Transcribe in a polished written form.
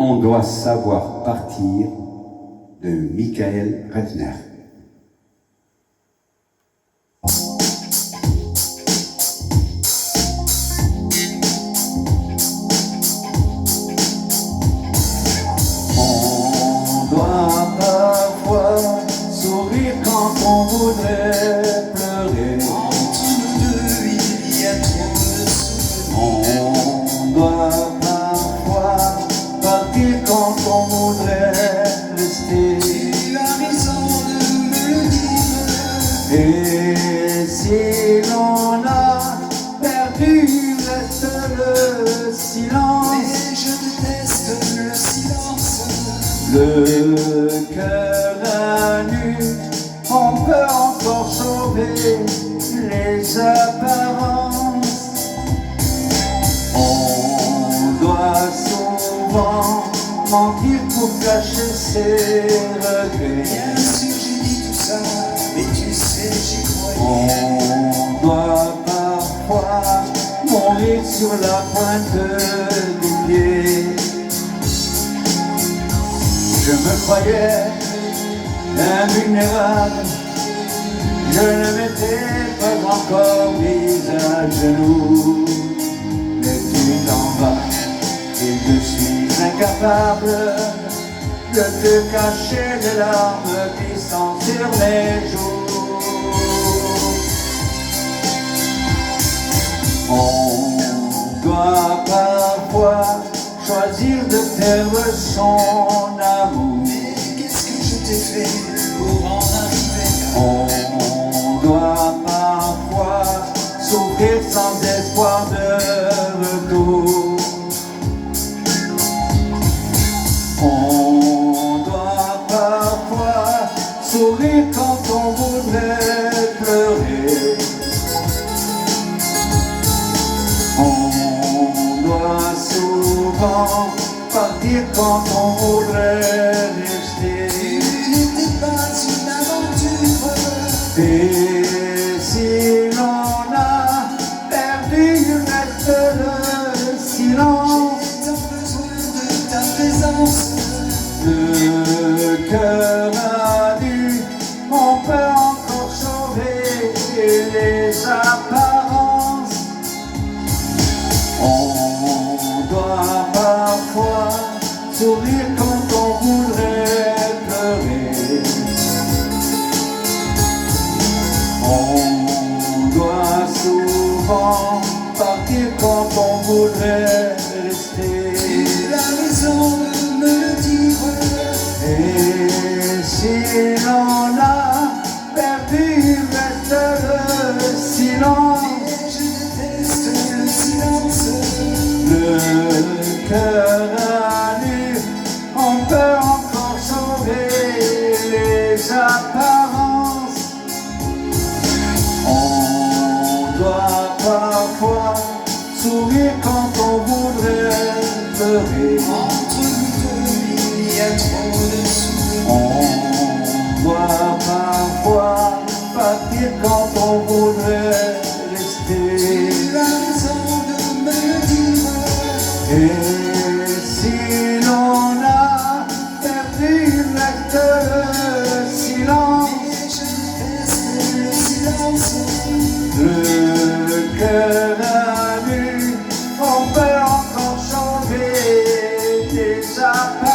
On doit savoir partir de Michael Redner. On doit parfois sourire quand on voudrait pleurer. Entre nous deux, il y a trop de souvenirs. On doit parfois partir quand on voudrait rester. Tu as raison de me le dire. Et si l'on a perdu, reste le silence. Mais je déteste le silence. Le cœur à nu, on peut encore sauver les apparences. On doit souvent mentir pour cacher ses regrets. Bien sûr, j'ai dit tout ça, mais tu sais, j'y croyais. On doit parfois mourir sur la pointe du pied. Je me croyais invulnérable, je ne m'étais pas encore mis à genoux. Mais tu t'en vas et je suis incapable de te cacher les larmes qui sont sur mes joues. On doit parfois choisir de perdre son amour. Mais qu'est-ce que je t'ai fait pour en arriver là? On doit parfois souffrir sans espoir de retour. On doit parfois sourire quand on voudrait pleurer. On doit souvent partir quand on voudrait rester. Tu n'étais pas une aventure. Et si l'on a perdu, reste le silence. J'ai tant besoin de ta présence. Le cœur a nu, on peut encore sauver les apparences. On doit parfois sourire quand on voudrait pleurer. On doit souvent partir quand on voudrait rester. Tu as raison de me le dire. Et si l'on a perdu, reste le silence. Mais je déteste le silence. Le cœur à nu, on peut encore sauver les apparences. On doit parfois sourire quand on voudrait pleurer. Entre nous deux, il y a trop de souvenirs. On doit parfois partir quand on voudrait rester. Tu as raison de me le dire. Et si l'on a perdu, reste le silence. Mais je déteste le silence. Le cœur à nu, on peut encore sauver des apparences.